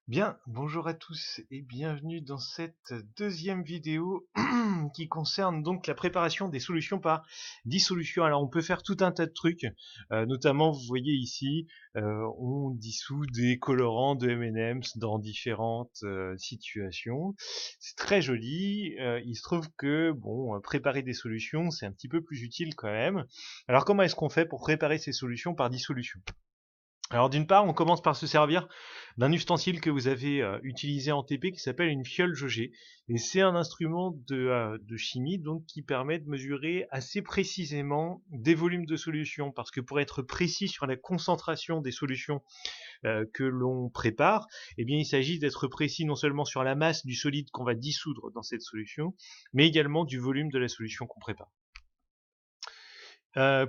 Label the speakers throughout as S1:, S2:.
S1: Bien, bonjour à tous et bienvenue dans cette deuxième vidéo qui concerne donc la préparation des solutions par dissolution. Alors on peut faire tout un tas de trucs, notamment vous voyez ici, on dissout des colorants de M&M's dans différentes situations. C'est très joli, il se trouve que bon, préparer des solutions c'est un petit peu plus utile quand même. Alors comment est-ce qu'on fait pour préparer ces solutions par dissolution? Alors d'une part, on commence par se servir d'un ustensile que vous avez utilisé en TP qui s'appelle une fiole jaugée. Et c'est un instrument de chimie donc qui permet de mesurer assez précisément des volumes de solution. Parce que pour être précis sur la concentration des solutions que l'on prépare, eh bien il s'agit d'être précis non seulement sur la masse du solide qu'on va dissoudre dans cette solution, mais également du volume de la solution qu'on prépare.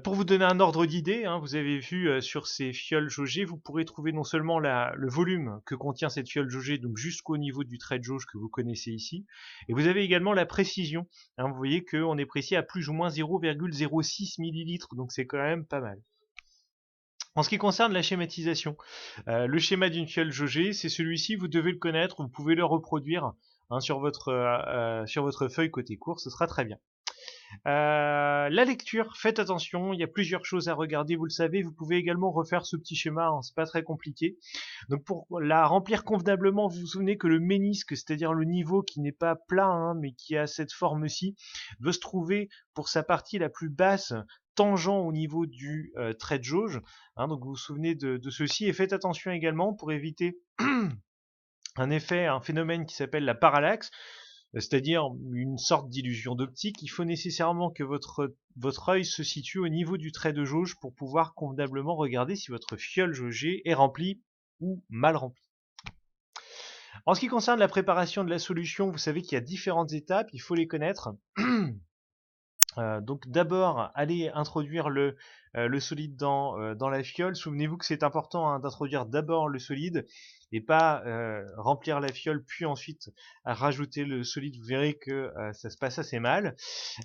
S1: Pour vous donner un ordre d'idée, hein, vous avez vu sur ces fioles jaugées, vous pourrez trouver non seulement le volume que contient cette fiole jaugée, donc jusqu'au niveau du trait de jauge que vous connaissez ici, et vous avez également la précision. Hein, vous voyez qu'on est précis à plus ou moins 0,06 millilitres, donc c'est quand même pas mal. En ce qui concerne la schématisation, le schéma d'une fiole jaugée, c'est celui-ci, vous devez le connaître, vous pouvez le reproduire hein, sur votre feuille côté cours, ce sera très bien. La lecture, faites attention, il y a plusieurs choses à regarder, vous le savez, vous pouvez également refaire ce petit schéma, hein, c'est pas très compliqué. Donc pour la remplir convenablement, vous vous souvenez que le ménisque, c'est-à-dire le niveau qui n'est pas plat, hein, mais qui a cette forme-ci, doit se trouver pour sa partie la plus basse, tangent au niveau du trait de jauge. Hein, donc vous vous souvenez de ceci, et faites attention également pour éviter un phénomène qui s'appelle la parallaxe, c'est-à-dire une sorte d'illusion d'optique. Il faut nécessairement que votre œil se situe au niveau du trait de jauge pour pouvoir convenablement regarder si votre fiole jaugée est remplie ou mal remplie. En ce qui concerne la préparation de la solution, vous savez qu'il y a différentes étapes, il faut les connaître. Donc d'abord, allez introduire le solide dans la fiole. Souvenez-vous que c'est important hein, d'introduire d'abord le solide et pas remplir la fiole puis ensuite rajouter le solide. Vous verrez que ça se passe assez mal.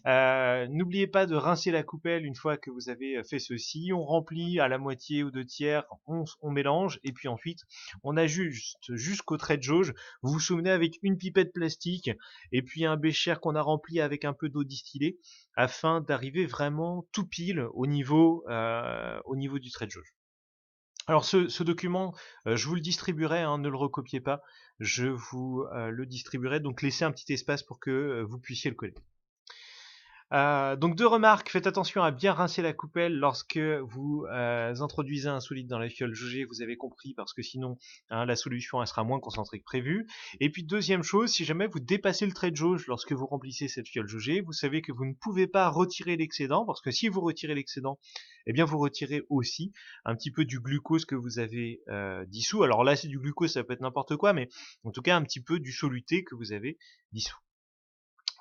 S1: N'oubliez pas de rincer la coupelle une fois que vous avez fait ceci. On remplit à la moitié ou 2/3, on mélange et puis ensuite on ajuste jusqu'au trait de jauge. Vous vous souvenez avec une pipette plastique et puis un bécher qu'on a rempli avec un peu d'eau distillée afin d'arriver vraiment tout pile au niveau du trait de jauge. Alors ce document, je vous le distribuerai, hein, ne le recopiez pas, je vous le distribuerai, donc laissez un petit espace pour que vous puissiez le coller. Donc deux remarques, faites attention à bien rincer la coupelle lorsque vous introduisez un solide dans la fiole jaugée, vous avez compris, parce que sinon hein, la solution elle sera moins concentrée que prévu. Et puis deuxième chose, si jamais vous dépassez le trait de jauge lorsque vous remplissez cette fiole jaugée, vous savez que vous ne pouvez pas retirer l'excédent, parce que si vous retirez l'excédent, eh bien vous retirez aussi un petit peu du glucose que vous avez dissous. Alors là c'est du glucose, ça peut être n'importe quoi, mais en tout cas un petit peu du soluté que vous avez dissous.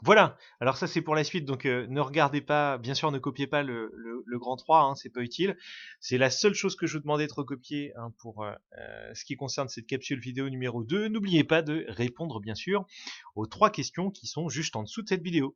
S1: Voilà, alors ça c'est pour la suite, donc ne regardez pas, bien sûr ne copiez pas le grand 3, hein, c'est pas utile. C'est la seule chose que je vous demandais de recopier hein, pour ce qui concerne cette capsule vidéo numéro 2. N'oubliez pas de répondre bien sûr aux 3 questions qui sont juste en dessous de cette vidéo.